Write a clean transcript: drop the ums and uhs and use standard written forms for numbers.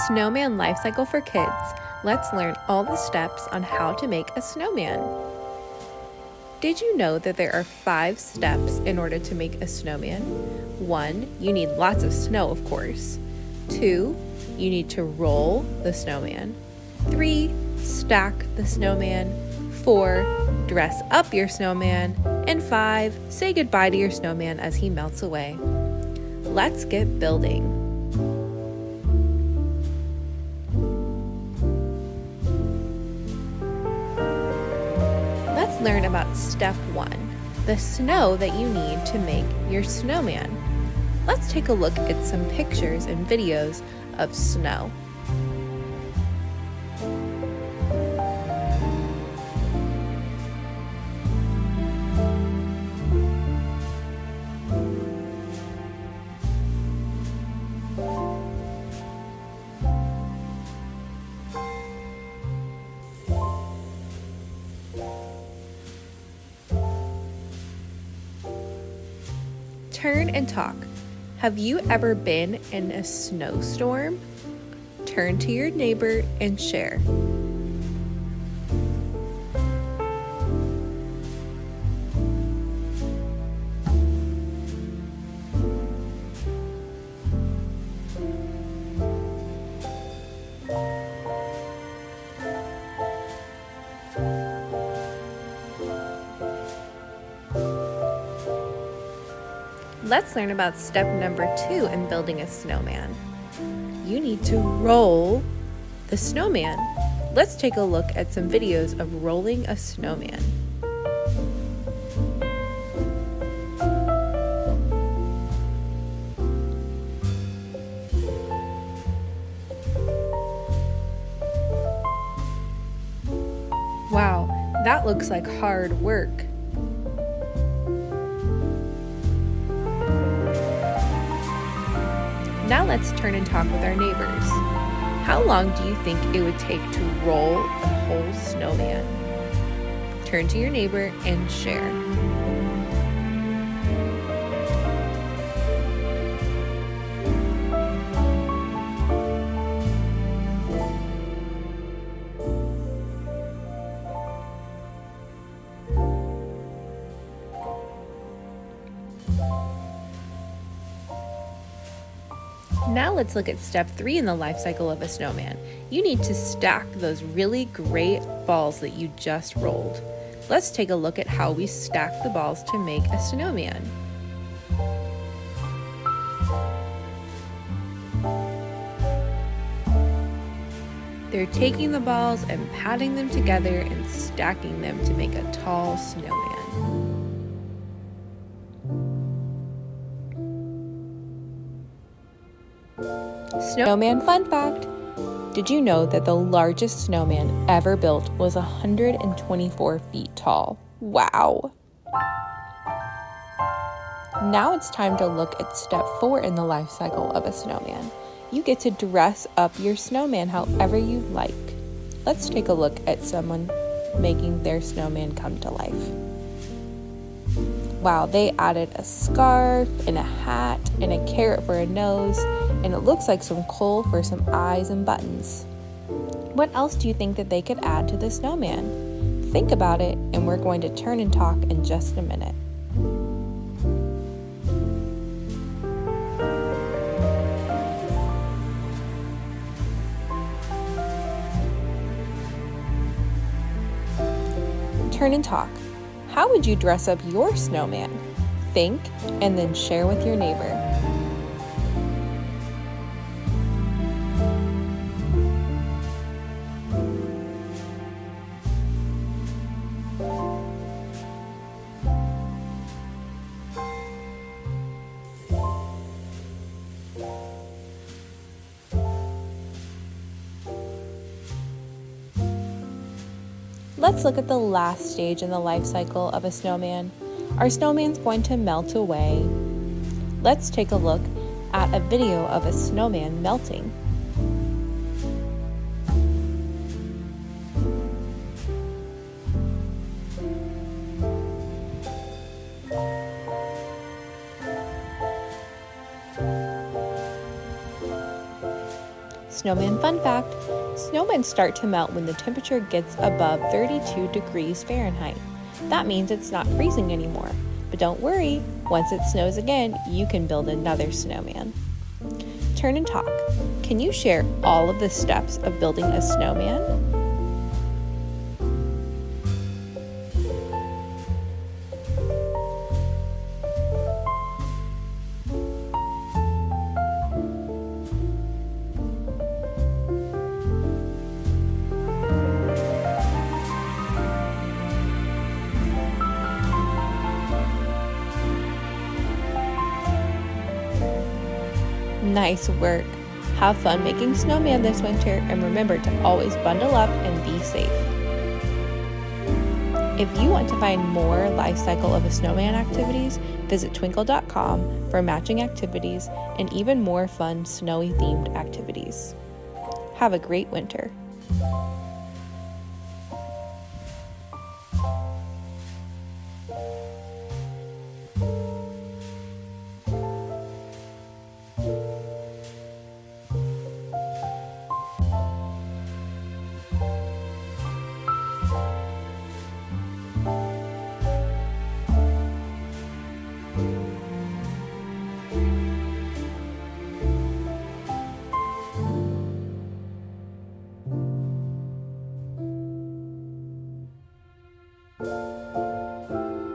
Snowman Life Cycle for Kids. Let's learn all the steps on how to make a snowman. Did you know that there are 5 steps in order to make a snowman? 1. You need lots of snow, of course. 2. You need to roll the snowman. 3. Stack the snowman. 4. Dress up your snowman. And 5. Say goodbye to your snowman as he melts away. Let's get building. Let's learn about step 1, the snow that you need to make your snowman. Let's take a look at some pictures and videos of snow. Turn and talk. Have you ever been in a snowstorm? Turn to your neighbor and share. Let's learn about step number 2 in building a snowman. You need to roll the snowman. Let's take a look at some videos of rolling a snowman. Wow, that looks like hard work. Now let's turn and talk with our neighbors. How long do you think it would take to roll a whole snowman? Turn to your neighbor and share. Now let's look at step 3 in the life cycle of a snowman. You need to stack those really great balls that you just rolled. Let's take a look at how we stack the balls to make a snowman. They're taking the balls and patting them together and stacking them to make a tall snowman. Snowman fun fact! Did you know that the largest snowman ever built was 124 feet tall? Wow! Now it's time to look at step 4 in the life cycle of a snowman. You get to dress up your snowman however you like. Let's take a look at someone making their snowman come to life. Wow, they added a scarf and a hat and a carrot for a nose, and it looks like some coal for some eyes and buttons. What else do you think that they could add to the snowman? Think about it, and we're going to turn and talk in just a minute. Turn and talk. How would you dress up your snowman? Think and then share with your neighbor. Let's look at the last stage in the life cycle of a snowman. Our snowman's going to melt away. Let's take a look at a video of a snowman melting. Snowman fun fact: snowmen start to melt when the temperature gets above 32 degrees Fahrenheit. That means it's not freezing anymore. But don't worry, once it snows again, you can build another snowman. Turn and talk. Can you share all of the steps of building a snowman? Nice work! Have fun making snowman this winter, and remember to always bundle up and be safe. If you want to find more life cycle of a snowman activities, visit twinkl.com for matching activities and even more fun snowy themed activities. Have a great winter.